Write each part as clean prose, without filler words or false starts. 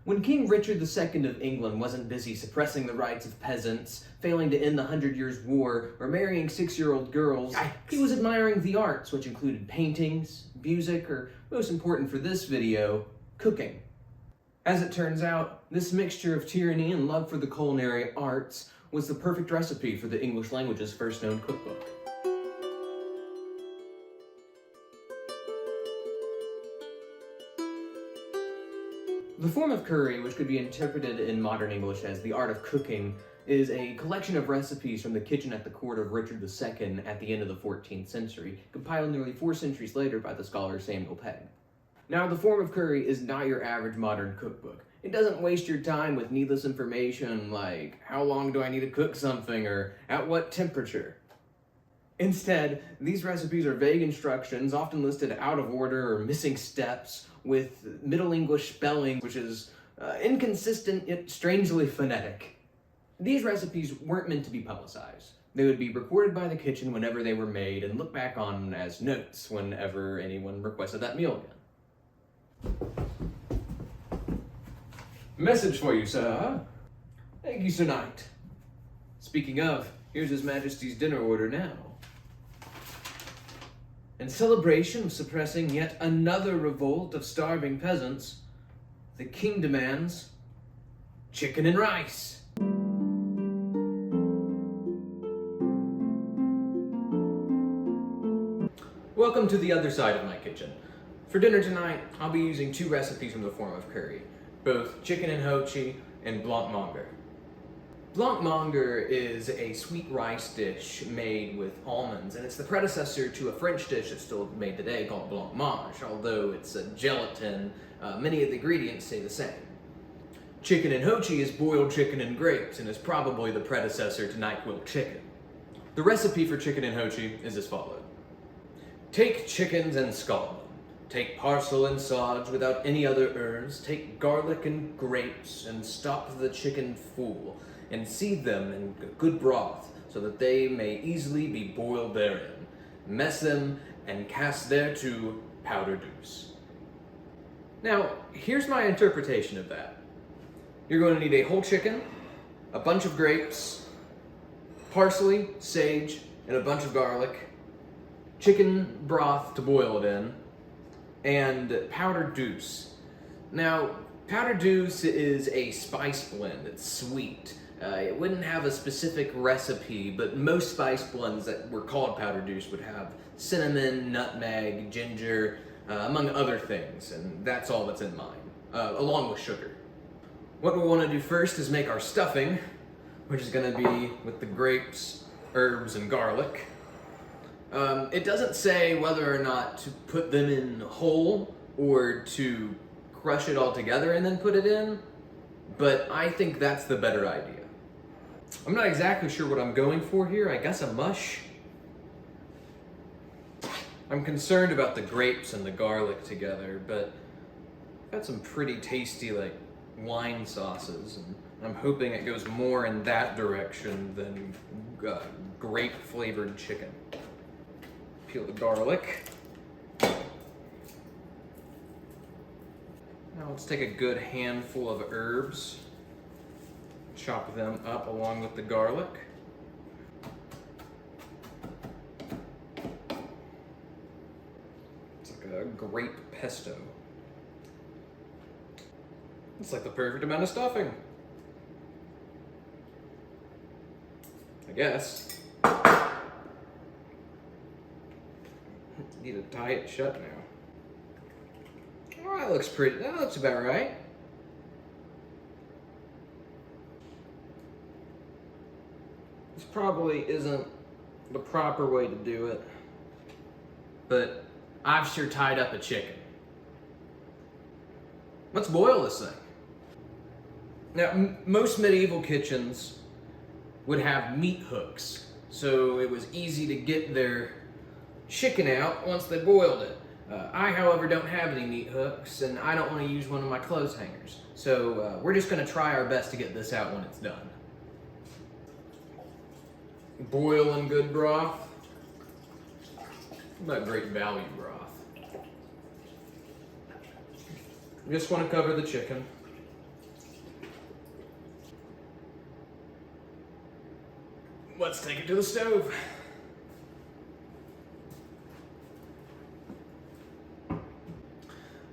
When King Richard II of England wasn't busy suppressing the rights of peasants, failing to end the 100 Years' War, or marrying 6-year-old girls, he was admiring the arts, which included paintings, music, or, most important for this video, cooking. As it turns out, this mixture of tyranny and love for the culinary arts was the perfect recipe for the English language's first known cookbook. The Forme of Cury, which could be interpreted in modern English as the art of cooking, is a collection of recipes from the kitchen at the court of Richard II at the end of the 14th century, compiled nearly 4 centuries later by the scholar Samuel Pegge. Now, the Forme of Cury is not your average modern cookbook. It doesn't waste your time with needless information like, how long do I need to cook something, or at what temperature? Instead, these recipes are vague instructions, often listed out of order or missing steps, with Middle English spelling, which is inconsistent yet strangely phonetic. These recipes weren't meant to be publicized. They would be recorded by the kitchen whenever they were made and looked back on as notes whenever anyone requested that meal again. Message for you, sir. Thank you, Sir Knight. Speaking of, here's His Majesty's dinner order now. In celebration of suppressing yet another revolt of starving peasants, the king demands chicken and rice. Welcome to the other side of my kitchen. For dinner tonight, I'll be using 2 recipes from the Forme of Cury, both chicken and hochi and blancmanger. Blancmanger is a sweet rice dish made with almonds, and it's the predecessor to a French dish that's still made today called blancmange. Although it's a gelatin, many of the ingredients stay the same. Chicken and hochi is boiled chicken and grapes, and is probably the predecessor to NyQuil chicken. The recipe for chicken and hochi is as follows. Take chickens and scald them. Take parsley and sage without any other herbs. Take garlic and grapes and stop the chicken full, and seethe them in good broth, so that they may easily be boiled therein. Mess them, and cast thereto powder deuce. Now, here's my interpretation of that. You're going to need a whole chicken, a bunch of grapes, parsley, sage, and a bunch of garlic, chicken broth to boil it in, and powder deuce. Now, powder deuce is a spice blend. It's sweet. It wouldn't have a specific recipe, but most spice blends that were called powder deuce would have cinnamon, nutmeg, ginger, among other things, and that's all that's in mine, along with sugar. What we want to do first is make our stuffing, which is going to be with the grapes, herbs, and garlic. It doesn't say whether or not to put them in whole or to crush it all together and then put it in, but I think that's the better idea. I'm not exactly sure what I'm going for here. I guess a mush. I'm concerned about the grapes and the garlic together, but I've got some pretty tasty like wine sauces, and I'm hoping it goes more in that direction than grape flavored chicken. Peel the garlic. Now let's take a good handful of herbs. Chop them up along with the garlic. It's like a grape pesto. It's like the perfect amount of stuffing, I guess. Need to tie it shut now. Oh, that looks pretty. That looks about right. This probably isn't the proper way to do it, but I've sure tied up a chicken. Let's boil this thing. Now, most medieval kitchens would have meat hooks, so it was easy to get their chicken out once they boiled it. I, however, don't have any meat hooks, and I don't want to use one of my clothes hangers, so we're just going to try our best to get this out when it's done. Boil in good broth. What about great value broth? You just want to cover the chicken let's take it to the stove.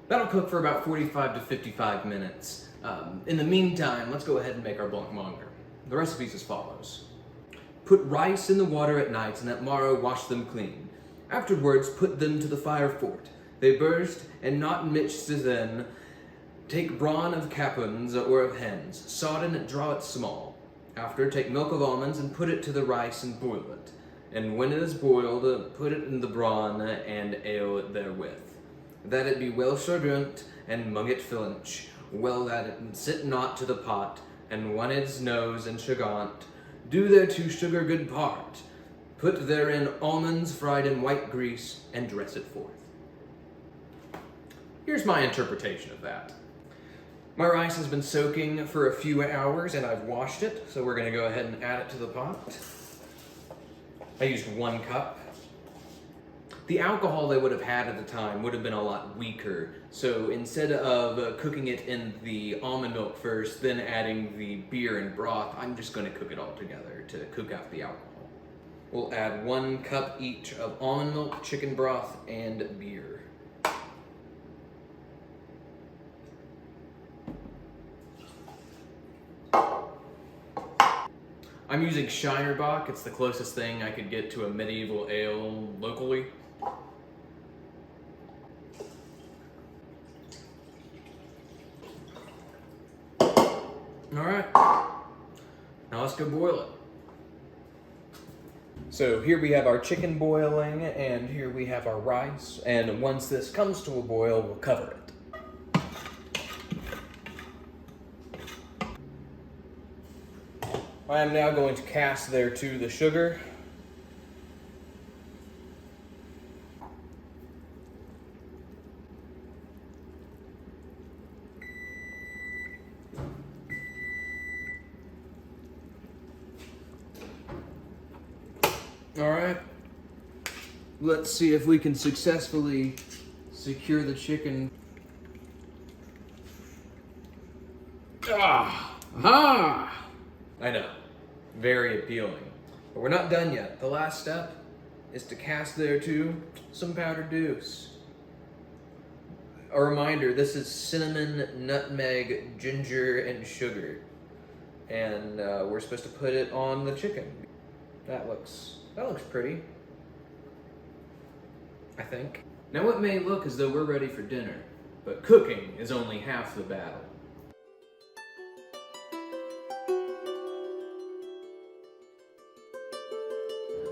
That'll cook for about 45 to 55 minutes. In the meantime, let's go ahead and make our blancmange. The recipe's as follows. Put rice in the water at night, and at morrow wash them clean. Afterwards, put them to the fire fort. They burst, and not mixed then. Take brawn of capons or of hens, sodden it, draw it small. After, take milk of almonds and put it to the rice and boil it. And when it is boiled, put it in the brawn and ale therewith. That it be well chardonned and mung it fillinch, well that it sit not to the pot, and one its nose and chagant. Do thereto sugar good part. Put therein almonds fried in white grease, and dress it forth. Here's my interpretation of that. My rice has been soaking for a few hours and I've washed it, so we're gonna go ahead and add it to the pot. I used 1 cup. The alcohol they would have had at the time would have been a lot weaker, so instead of cooking it in the almond milk first, then adding the beer and broth, I'm just gonna cook it all together to cook out the alcohol. We'll add 1 cup each of almond milk, chicken broth, and beer. I'm using Shinerbach. It's the closest thing I could get to a medieval ale locally. Alright, now let's go boil it. So here we have our chicken boiling, and here we have our rice, and once this comes to a boil, we'll cover it. I am now going to cast thereto the sugar. All right, let's see if we can successfully secure the chicken. Ah! I know, very appealing. But we're not done yet. The last step is to cast thereto some powdered deuce. A reminder, this is cinnamon, nutmeg, ginger, and sugar. And we're supposed to put it on the chicken. That looks pretty, I think. Now it may look as though we're ready for dinner, but cooking is only half the battle.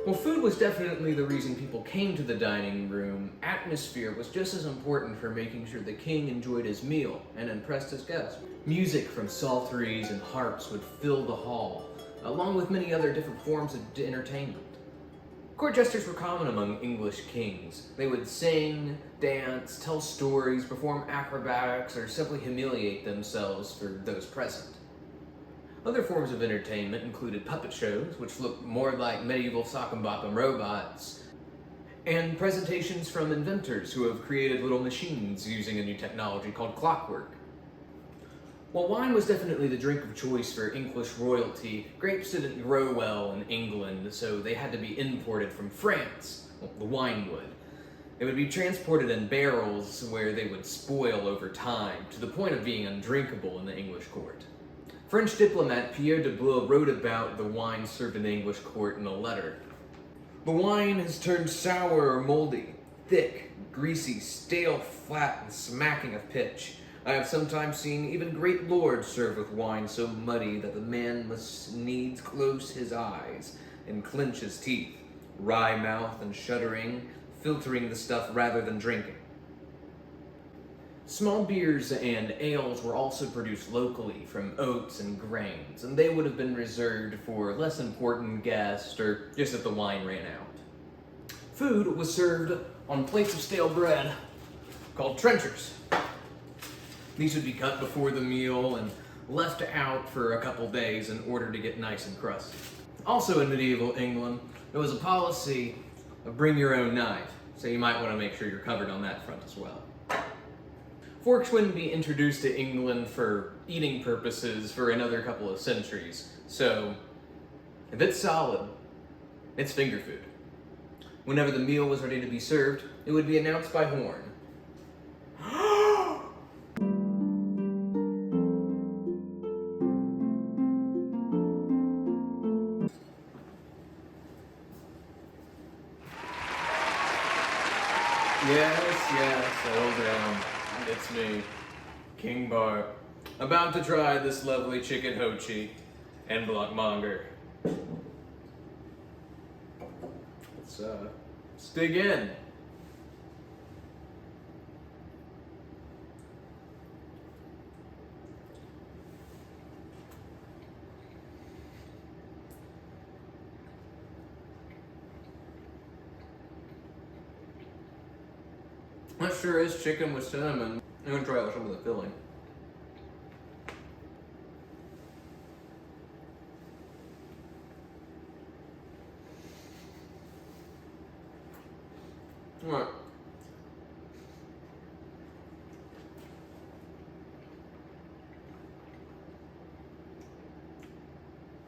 Well, food was definitely the reason people came to the dining room. Atmosphere was just as important for making sure the king enjoyed his meal and impressed his guests. Music from psalteries and harps would fill the hall, along with many other different forms of entertainment. Court jesters were common among English kings. They would sing, dance, tell stories, perform acrobatics, or simply humiliate themselves for those present. Other forms of entertainment included puppet shows, which looked more like medieval sock and bop and robots, and presentations from inventors who have created little machines using a new technology called clockwork. While wine was definitely the drink of choice for English royalty, grapes didn't grow well in England, so they had to be imported from France. Well, the wine would. They would be transported in barrels where they would spoil over time, to the point of being undrinkable in the English court. French diplomat Pierre de Bleuil wrote about the wine served in the English court in a letter. The wine has turned sour or moldy, thick, greasy, stale, flat, and smacking of pitch. I have sometimes seen even great lords served with wine so muddy that the man must needs close his eyes and clench his teeth, wry mouth and shuddering, filtering the stuff rather than drinking. Small beers and ales were also produced locally from oats and grains, and they would have been reserved for less important guests or just if the wine ran out. Food was served on plates of stale bread called trenchers. These would be cut before the meal and left out for a couple days in order to get nice and crusty. Also in medieval England, there was a policy of bring your own knife, so you might want to make sure you're covered on that front as well. Forks wouldn't be introduced to England for eating purposes for another couple of centuries, so if it's solid, It's finger food. Whenever the meal was ready to be served, it would be announced by horn. Yes, settle down. It's me, King Bart, about to try this lovely chicken hochi and blockmonger. Let's dig in. That sure is chicken with cinnamon. I'm gonna try out some of the filling. Alright.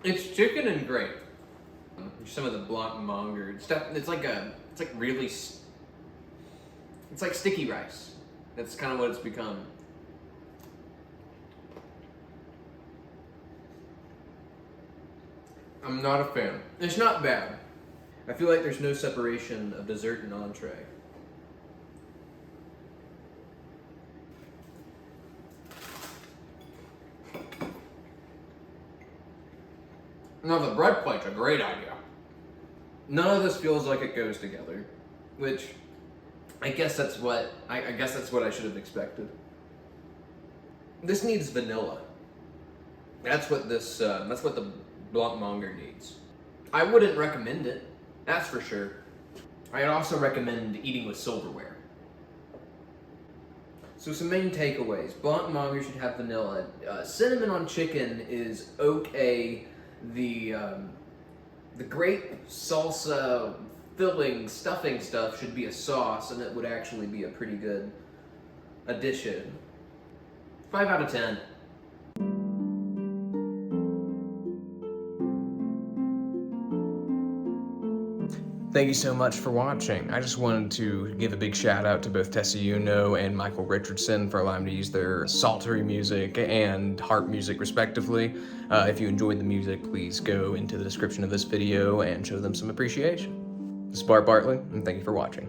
It's chicken and grape. Some of the blockmonger stuff. It's like really. It's like sticky rice. That's kind of what it's become. I'm not a fan. It's not bad. I feel like there's no separation of dessert and entree. Now the bread plate's a great idea. None of this feels like it goes together, which I guess that's what I should have expected. This needs vanilla. That's what the blockmonger needs. I wouldn't recommend it, that's for sure. I'd also recommend eating with silverware. So some main takeaways. Blockmonger should have vanilla. Cinnamon on chicken is okay. The grape salsa filling, stuffing stuff should be a sauce, and it would actually be a pretty good addition. 5 out of 10. Thank you so much for watching. I just wanted to give a big shout out to both Tessa Uno and Michael Richardson for allowing me to use their psaltery music and harp music respectively. If you enjoyed the music, please go into the description of this video and show them some appreciation. This is Bart Bartley, and thank you for watching.